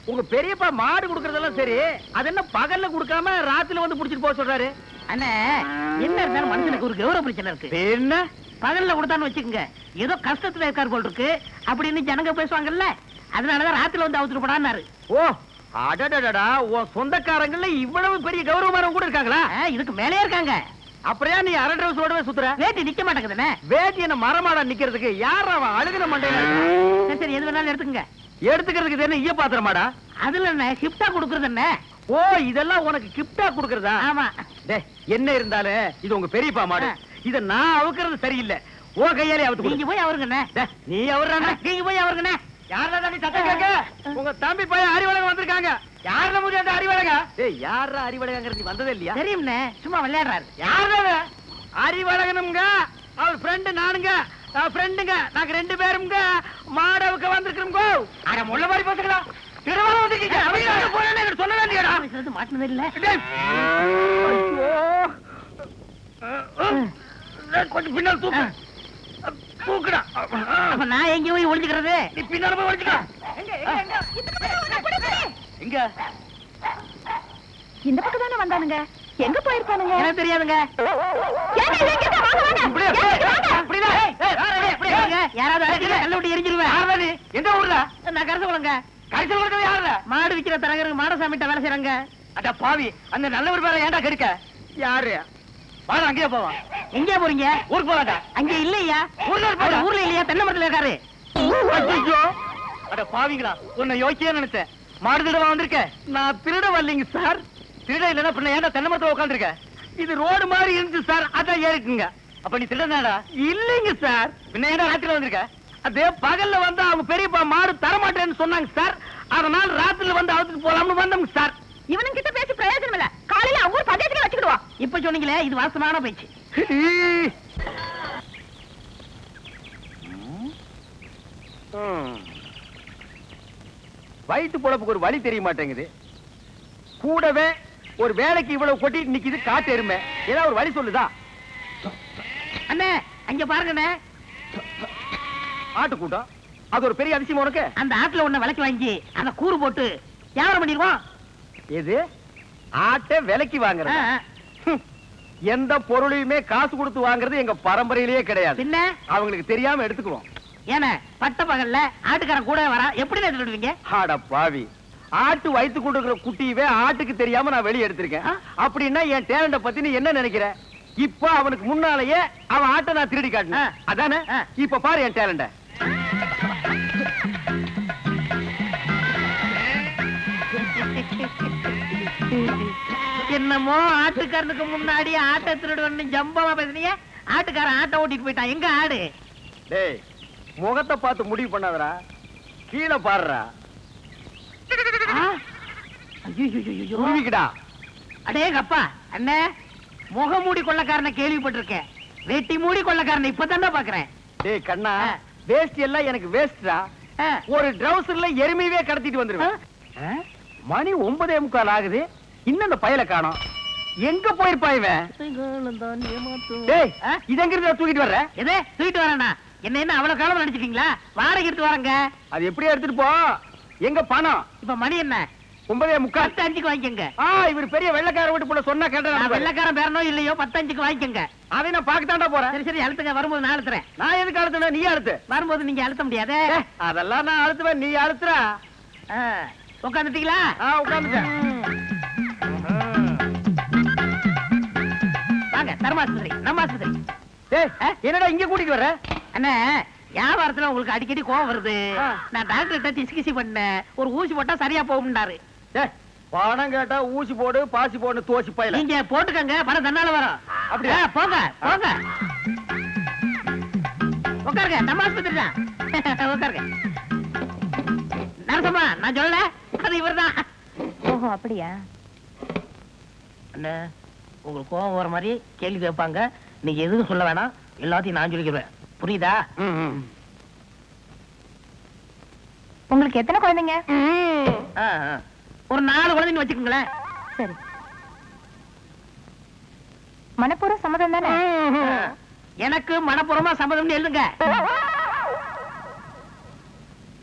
உங்க பெரியப்பா மாடு குடுக்கறதெல்லாம் சரி, அது என்ன பகல்ல குடுக்காம ராத்திரில வந்து புடிச்சிட்டு போக சொல்றாரு? அண்ணே, என்ன இருந்தாலும் மனுஷனுக்கு ஒரு கௌரவ பிரச்சனை இருக்கு. என்ன பகல்ல கொடுத்தான்னு வச்சுக்கோங்க, ஏதோ கஷ்டத்துல இருக்கார் போல் இருக்கு அப்படின்னு ஜனங்க பேசுவாங்கல்ல, அதனாலதான் ராத்திரில வந்து அவுத்துட்டு போடான்னாரு. ஓ, அடடடடா, உன் சொந்தக்காரங்கள்ல இவ்வளவு பெரிய கௌரவமானவங்க கூட இருக்காங்களா? இதுக்கு மேலே இருக்காங்க. அப்புறம் நீ அரை டிரவுஸோடவே சுத்துற? வேட்டி நிக்க மாட்டேங்குதுண்ணே. வேட்டி என்ன மரமாடா நிக்கிறதுக்கு? யார் அவன் அழுகுன மண்டையில? சரி, எது வேணாலும் எடுத்துக்கங்க. எடுத்துக்கிறதுக்கு என்ன ஈய பாத்திரமாடா? அதுல என்ன கிஃப்டா கொடுக்கறது என்ன? ஓ, இதெல்லாம் உனக்கு கிஃப்டா கொடுக்கறதா? ஆமா. என்ன இருந்தாலும் இது உங்க பெரியப்பா மாடு, இத நான் அவுக்கிறது சரியில்லை. ஓ கையாலே அவுத்து. நீங்க போய் அவருங்கண்ணே. நீ அவர்றானே, நீங்க போய் அவருங்கண்ணே. யாரா நீ சத்தம் கேட்க? உங்க தம்பி பையன் அறிவழகம் வந்திருக்காங்க. யாரா முடி அந்த அறிவழகா? ஏய், யாரா அறிவழகங்கிறது வந்ததே இல்லையா? தெரியும்ண்ணே, சும்மா விளையாடுறாரு. யாரா அறிவழகனுங்க? அவர் ஃப்ரெண்டு நானுங்க, ஃப்ரெண்டுங்க. நாங்க ரெண்டு பேருங்க மாடவுக்கு வந்திருக்கிறோம். அட முள்ள மாதிரி பேசுங்களா? திருவாரூர் வந்திருக்கீங்க. அவங்க போறேன்னு எனக்கு சொல்ல வேண்டியடா. மாட்டினது இல்ல. கொஞ்சம் பின்னால் தூக்கு. தூக்குடா. அப்ப நான் எங்க போய் ஒளிஞ்சுக்கிறது? நீ பின்னால போய் ஒளிஞ்சுக்க. எங்க? இந்த பக்கம் தானே வந்தானுங்க. எங்க போயிருக்கானுங்க? எனக்கு தெரியாதுங்க. யாராவது கல்ல விட்டு எரிஞ்சிருவேன். எந்த ஊர்ல? நான் கருத்து கொள்ளுங்க. கடைசியில் கொடுத்தது யாருல? மாடு விக்கிற தரகருக்கு மாடசாமிட்ட வேலை செய்யறாங்க. அட பாவி, அந்த நல்லவர் பேரை ஏன்டா கெடுக்க? யாரு? வாடா, அங்கேயே போவான். எங்கே போறீங்க? ஊருக்கு போறாடா. அங்க இல்லையா? ஊர்ல இல்லையா? தென்னை மரத்துல இருக்காரு. அட பாவிங்களா, உன்னை யோசிச்சே நினைச்சேன். மாடு திருட வந்திருக்க. நான் திருட வரலைங்க சார். திருட இல்லன்னா பின்ன ஏன்டா தென்னை மரத்துல உட்காந்துருக்க? இது ரோடு மாதிரி இருந்துச்சு சார், அதான் ஏறிக்குங்க. அப்ப நீ திருடனாடா? இல்லைங்க சார். பின்ன ஏன்டா ராத்திரில வந்திருக்க? அதே பகல்ல வந்து அவங்க பெரியப்பா மாடு தரமாட்டேன்னு சொன்னாங்க சார், அதனால ராத்திரில வந்து அவுத்துட்டு போலாம்னு வந்தோங்க சார். இவனுங்க கிட்ட பேசி பிரயோஜனம் இல்ல. காலையில அவங்க பஞ்சாயத்துல வச்சுக்கிடுவோம். இப்ப சொன்னீங்களே, இது வாசமான பேச்சு. வயிற்று பொழப்புக்கு ஒரு வழி தெரிய மாட்டேங்குது. கூடவே ஒரு வேலைக்கு இவ்வளவு கொட்டிட்டு நிக்குது காட்டு எருமை. ஏதாவது ஒரு வழி சொல்லுதா? அண்ணே, அங்க பாருங்கண்ணே. ஆட்டு கூட்டம், அது ஒரு பெரிய அதிசயம் உனக்கு. அந்த ஆட்டுல ஒண்ணு விலைக்கு வாங்கி அந்த கூறு போட்டு வியாபாரம் பண்ணிடுவோம். எது? ஆட்டை விலைக்கு வாங்குறது? எந்த பொருளையுமே காசு கொடுத்து வாங்குறது எங்க பரம்பரையிலேயே கிடையாது. பின்ன அவங்களுக்கு தெரியாம எடுத்துக்குவோம். ஏன்னா பட்ட பகல்ல ஆட்டுக்காரன் கூட வரா, எப்படி எடுத்துடுவீங்க? ஆட பாவி, ஆட்டு வயிற்று கொடுக்கிற குட்டியவே ஆட்டுக்கு தெரியாம நான் வெளியே எடுத்திருக்கேன். அப்படின்னா என் டேலண்ட பத்தி நீ என்ன நினைக்கிற? இப்ப அவனுக்கு முன்னாலேயே அவன் ஆட்டை நான் திருடி காட்டினேன், அதானே? இப்ப பாரு என் டேலண்ட. என்னமோ ஆட்டுக்காரனுக்கு முன்னாடி ஆட்டை திருடுவன்னு ஜம்பமா பேசுனீங்க. ஆட்டுக்காரன் ஆட்டை ஓட்டிட்டு போயிட்டான். எங்க ஆடு? டேய், முகத்தை பார்த்து முடிவு பண்ணாதடா, கீழே பாருடா. அடேங்கப்பா அண்ணே, முகமூடி கொள்ளக்காரனை கேள்விப்பட்டிருக்கேன், வெட்டி மூடி கொள்ளக்காரனை இப்பதான் பாக்குறேன். டேய் கண்ணா, வேஸ்ட் எல்லாம் எனக்கு வேஸ்டா. ஒரு ட்ரவுசர்ல எருமையே கடத்திட்டு வந்துருவேன். மணி 9:45 ஆகுது, இன்னும் அந்த பயல காணோம். எங்க போயிருப்பா இவன்? டேய், இது எங்க இருந்து தூக்கிட்டு வர்ற? எதே தூக்கிட்டு வரேனா? என்ன அவ்வளவு காலம் நினைச்சிட்டீங்களா? வாடகை எடுத்து வரங்க. அது எப்படியா எடுத்துட்டு போ. எங்க பணம்? இப்ப மணி என்ன? 9:45. 10:05 வாங்கிக்கங்க. இவர் பெரிய வெள்ளக்கார வீட்டு போல சொன்னா கேட்டா? வெள்ளக்காரன் பேரனோ இல்லையோ 10:05 வாங்கிக்கங்க. அதை நான் பாக்கத்தாண்டா போறேன். சரி சரி, அழுத்துங்க. வரும்போது நான் அழுத்துறேன். நான் எதுக்கு அழுத்துன? நீ அழுத்து. வரும்போது நீங்க அழுத்த முடியாது. அதெல்லாம் நான் அழுத்துவேன், நீ அழுத்துற. உட்காந்துட்டீங்களா? உட்காந்துட்டேன். வாங்க, தர்மாஸ்பத்திரி, நம்ம ஆஸ்பத்திரி. என்னடா இங்க கூட்டிட்டு வர்ற? அண்ணே, வியாபாரத்துல உங்களுக்கு அடிக்கடி கோவம் வருது. நான் டாக்டர்கிட்ட கிசி பண்ணேன், ஒரு ஊசி போட்டா சரியா போகும்னாரு. பணம் கேட்டா ஊசி போடு பாசி போடு தோசி பையல. நீங்க போட்டுக்கங்க, பணம் தன்னால வரும். அப்படியே போங்க போங்க. உட்காருங்க, நம்ம ஆஸ்பத்திரி தான். உட்காருங்க. நரசம்மா, நான் சொல்லல, அது இவர்தான். ஓஹோ, அப்படியா? அண்ணே, உங்களுக்கு கோவம் வர மாதிரி கேள்வி கேட்பாங்க, நீங்க எதுவும் சொல்ல வேணாம், எல்லாத்தையும் நான் சொல்லிக்கிறேன். புரியுதா? உங்களுக்கு எத்தனை குழந்தைங்க? ஒரு 4 குழந்தைன்னு வச்சுக்கோங்களேன். சரி. மனப்பூர்வ சம்மதம் தானே? எனக்கு மனப்பூர்வமா சம்மதம்னு எழுதுங்க.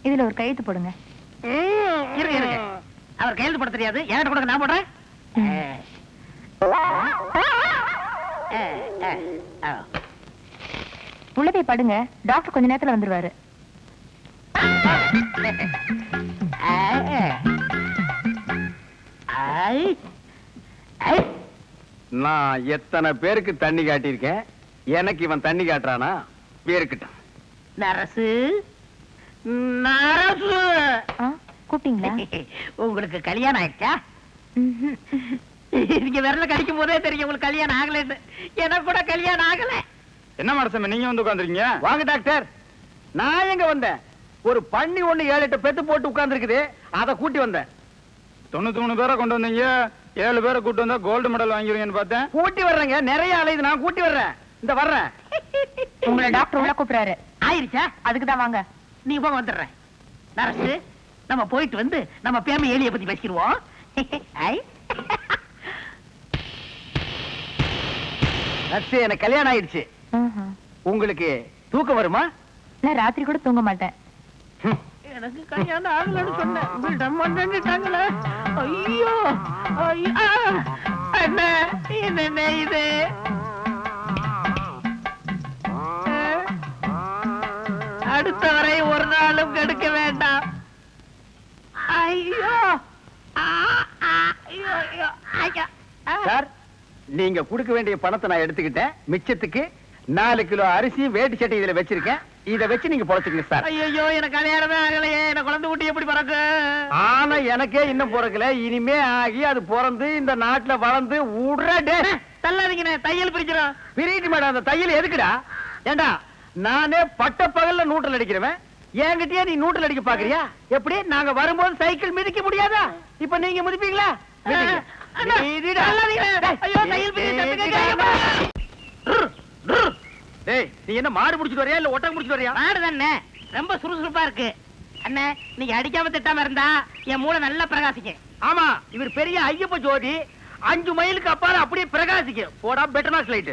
இதுல ஒரு கையெழுத்து போடுங்க. இருங்க இருங்க. அவர் கையெழுத்து போட தெரியாது, என்கிட்ட கொடுங்க, நான் போடுறேன். உள்ள போய் படுங்க, டாக்டர் கொஞ்ச நேரத்துல வந்துருவாரு. நான் எத்தனை பேருக்கு தண்ணி காட்டியிருக்கேன், எனக்கு இவன் தண்ணி காட்டுறானா? பேருக்கிட்ட நரசு, நரசு, கூப்பிட்டீங்களா? உங்களுக்கு கல்யாணம் ஆயிடுச்சா? நீங்க விரல கடிக்கும் போதே தெரியும் உங்களுக்கு கல்யாணம் ஆகலன்னு. எனக்கு கூட கல்யாணம் ஆகல. என்ன மரசம் நீங்க வந்து உட்கார்ந்துருக்கீங்க? வாங்க டாக்டர். நான் எங்க வந்தேன்? ஒரு பண்ணி ஒண்ணு 7-8 பெத்து போட்டு உட்கார்ந்து இருக்குது, அதை கூட்டி வந்தேன். 93 பேரை கொண்டு வந்தீங்க, 7 பேரை கூட்டு வந்தா கோல்டு மெடல் வாங்கிருவீங்கன்னு பார்த்தேன். கூட்டி வர்றேங்க, நிறைய அலையுது, நான் கூட்டி வர்றேன். இந்த வர்றேன். உங்களை டாக்டர் உள்ள கூப்பிடுறாரு. ஆயிருச்சா? அதுக்குதான் வாங்க. நீ போக, வந்துடுறேன். நரசு, நம்ம போயிட்டு வந்து நம்ம பேம ஏலிய பத்தி பேசிடுவோம். நர்ஸு, எனக்கு கல்யாணம் ஆயிடுச்சு. உங்களுக்கு தூக்கம் வருமா? நான் ராத்திரி கூட தூங்க மாட்டேன். எனக்கு கல்யாணம் ஆகலன்னு சொன்னேன், விடம் பண்ணிட்டாங்களே. ஐயோ, அண்ணா, என்ன இது? அடுத்தவரை ஒரு நாளும் கெடுக்க வேண்டாம். ஐயோ, ஐயோ, ஐயோ, ஐயோ. சார், நீங்க கொடுக்க வேண்டிய பணத்தை நான் எடுத்துக்கிட்டேன். மிச்சத்துக்கு 4 கிலோ அரிசி வேட்டி சட்டை இதுல வச்சிருக்கேன். இத வச்சு நீங்க பொழைச்சுக்கங்க சார். ஐயோ, எனக்கு கல்யாணமே ஆகலையே. எனக்கு குழந்தை குட்டி எப்படி பிறக்கு? ஆனா எனக்கே இன்னும் பிறக்கல. இனிமே ஆகி அது பிறந்து இந்த நாட்டுல வளர்ந்து உடனே தள்ளாதீங்க, தையல் பிரிக்கிறோம். பிரிட்டு மேடம். அந்த தையல் எதுக்குடா? ஏண்டா, நானே பட்ட பகல்ல நூற்றல் அடிக்கிறவன், என்கிட்டயே நீ நூற்றல் அடிக்க பாக்குறியா? எப்படி? நாங்க வரும்போது சைக்கிள் மிதிக்க முடியாதா? இப்ப நீங்க மிதிப்பீங்களா? மிதிங்க. மிதிடா. ஐயோ, தையல் பிரிக்க. டேய், நீ என்ன மாடு முடிச்சிட்டு வரியா இல்ல ஒட்டகம் முடிச்சிட்டு வரியா? மாடு தானே, ரொம்ப சுறுசுறுப்பா இருக்கு. அண்ணே, நீங்க அடிக்காம திட்டாம இருந்தா என் மூளை நல்லா பிரகாசிக்கும். ஆமா, இவர் பெரிய ஐயப்ப ஜோதி. 5 மைலுக்கு அப்பால அப்படியே பிரகாசிக்கும். போடா பெட்ரோல் லைட்.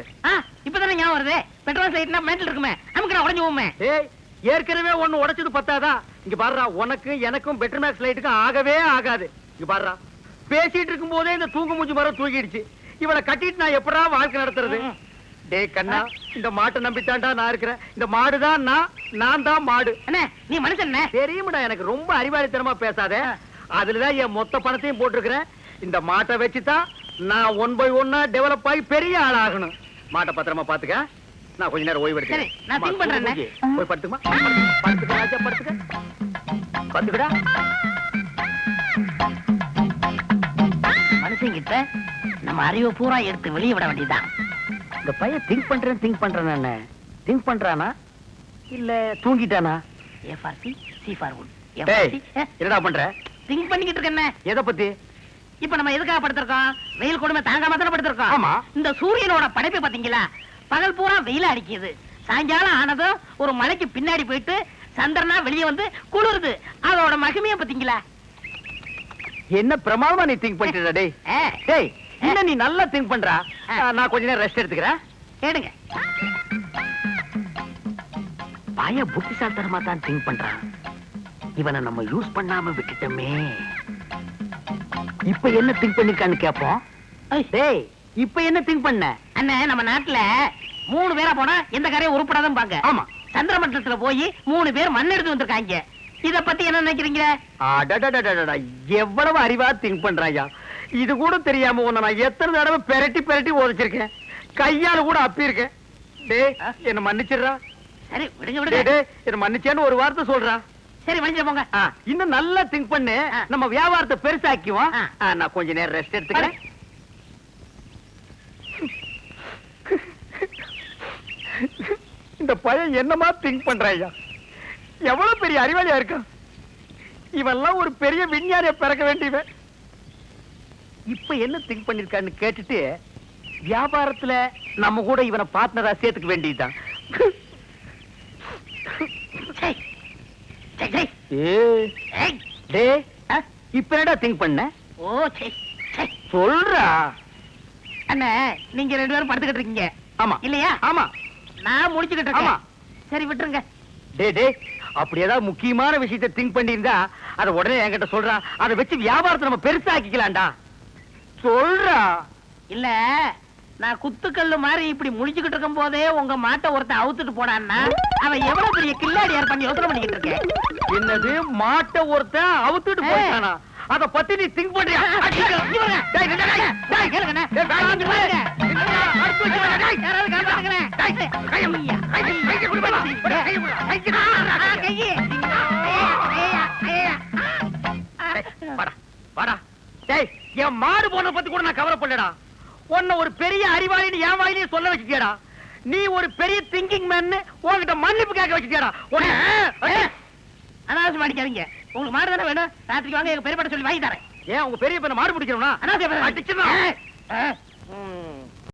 இப்பதானே ஞாபகம் வருது. பெட்ரோல் லைட்னா மென்டல் இருக்குமே, நமக்கு நான் உடைஞ்சு போமே. ஏய், ஏற்கனவே ஒண்ணு உடைச்சது பத்தாதா? இங்க பாருடா, உனக்கு எனக்கும் பெட்ரோல் லைட்டுக்கும் ஆகவே ஆகாது. இங்க பாருடா, பேசிட்டு இருக்கும் போதே இந்த தூங்கு மூஞ்சி மரம் தூக்கிடுச்சு. இவளை கட்டிட்டு நான் எப்படா வாழ்க்கை நடத்துறது? டேய் கண்ணா, இந்த மாட்டை நம்பித்தாண்டா நான் இருக்கிறேன். இந்த மாடுதான் நான் தான் மாடு. அண்ணே, நீ மனுஷன் தெரியுமடா, எனக்கு ரொம்ப அறிவாளித்தனமா பேசாத. அதுலதான் என் மொத்த பணத்தையும் போட்டிருக்கிறேன். இந்த மாட்டை வச்சுதான் நான் 1 by 1 டெவலப் ஆகி பெரிய ஆள் ஆகணும். மாட்டை பத்திரமா பாத்துக்க. நான் கொஞ்ச நேரம் ஓய்வு சரி, நான் think பண்றேன். எடுக்கிறேன். போய் படுத்துமா? படுத்துக்க ராஜா, படுத்துக்க. படுத்துக்கடா. மனுஷங்கிட்ட நம்ம அறிவை பூரா எடுத்து வெளியே விட வேண்டியதான். இந்த பையன் திங்க் பண்றானா இல்ல தூங்கிட்டானா? A for C, C for wood. டேய், என்னடா பண்ற? திங்க் பண்ணிக்கிட்டு இருக்கேன். எதை பத்தி? இப்ப நம்ம எதுக்காக படுத்திருக்கோம்? வெயில் கொடுமை தாங்காம தானே படுத்திருக்கோம். ஆமா. இந்த சூரியனோட படைப்பை பாத்தீங்களா? பகல் பூரா வெயில அடிக்குது, சாயங்காலம் ஆனதும் ஒரு மலைக்கு பின்னாடி போயிட்டு சந்திரனா வெளியே வந்து குளிருது. அதோட மகிமையை பாத்தீங்களா? என்ன பிரமாதமா நீ திங்க் பண்ணிட்ட டேய். டேய், என்ன நீ நல்லா திங்க் பண்றா. நான் கொஞ்ச நேரம் ரெஸ்ட் எடுத்துக்கிறேன். கேடுங்க. பையன் புத்திசாலித்தனமா தான் திங்க் பண்றான். இவனை நம்ம யூஸ் பண்ணாம விட்டுட்டோமே. இப்ப என்ன திங்க் பண்ணிருக்கான்னு கேப்போம். டேய், இப்ப என்ன திங்க் பண்ண? அண்ணே, நம்ம நாட்டுல 3 பேரா போனா எந்த காரையும் உருப்படாதான் பாங்க. ஆமா. சந்திர மண்டலத்துல போய் 3 பேர் மண் எடுத்து வந்திருக்காங்க. இத பத்தி என்ன நினைக்கிறீங்க? அடடடடடடா, எவ்வளவு அறிவா திங்க் பண்றாயா. இது கூட தெரியாம உன்னை நான் எத்தனை தடவை பெரட்டி உதைச்சிருக்கேன். கையால கூட அப்பி இருக்கேன். டேய், என்ன மன்னிச்சிடுறா. சரி, விடுங்க டேய், விடுங்க. டேய், என்ன மன்னிச்சேன்னு ஒரு வார்த்தை சொல்றா. சரி, மன்னிச்சு போங்க. இன்னும் நல்லா திங்க் பண்ணு. நம்ம வியாபாரத்தை பெருசாக்குவோம். நான் கொஞ்ச நேரம் ரெஸ்ட் எடுத்துக்கிறேன். இந்த பையன் என்னமா திங்க் பண்றாயா? எவ்வளவு பெரிய அறிவாளியா இருக்கான். இவெல்லாம் ஒரு பெரிய விஞ்ஞானிய பிறக்க வேண்டியவன். இப்ப என்ன திங்க் பண்ணிருக்கான்னு கேட்டுட்டு வியாபாரத்துல நம்ம கூட இவனை பார்ட்னரா சேர்த்துக்க வேண்டியதுதான். சரி, சரி, சரி. ஏய், டேய், இப்ப என்னடா திங்க் பண்ண? ஓ, சரி, சரி. சொல்றா. அண்ணே, நீங்க 2 பேரும் படுத்துக்கிட்டு இருக்கீங்க. ஆமா. இல்லையா? ஆமா. நான் முடிச்சுக்கிட்டு ஆமா. இருக்கேன். சரி, விட்டுருங்க. டேய், டேய், அப்படி ஏதாவது முக்கியமான விஷயத்தை திங்க் பண்ணியிருந்தா அத உடனே என்கிட்ட சொல்றா. அதை வச்சு வியாபாரத்தை நம்ம பெருசாக்கிக்கலாம்டா. சொல்றா. இல்ல நான் குத்துக்கல்லு மாதிரி இப்படி முடிச்சுக்கிட்டு இருக்கும் போதே உங்க மாட்டை ஒருத்தன் அவுத்துட்டு போனான்னா அவன் எவ்வளவு பெரிய கில்லாடியார் பண்ணி யோசனை பண்ணிக்கிட்டு இருக்கேன். என்னது மாட்டை ஒருத்தன் அவுத்துட்டு போயிட்டானா? அத பத்தி நீ திங்க் பண்றியா? என் மாடு போன பத்தி கூட நான் கவலைப்படலடா. உன்னை ஒரு பெரிய அறிவாளின்னு என் வாயிலே சொல்ல வச்சுட்டியாடா. நீ ஒரு பெரிய திங்கிங் மேன், உன்கிட்ட மன்னிப்பு கேட்க வச்சுட்டியாடா. அனாவசியம் அடிக்காதீங்க. உங்களுக்கு மாடு தானே வேணும், ராத்திரிக்கு வாங்க எங்க பெரியப்பட்ட சொல்லி வாங்கி தரேன். ஏன் உங்க பெரிய பையனை மாடு பிடிக்கணும்னா அனாவசியம் அடிச்சிடலாம்.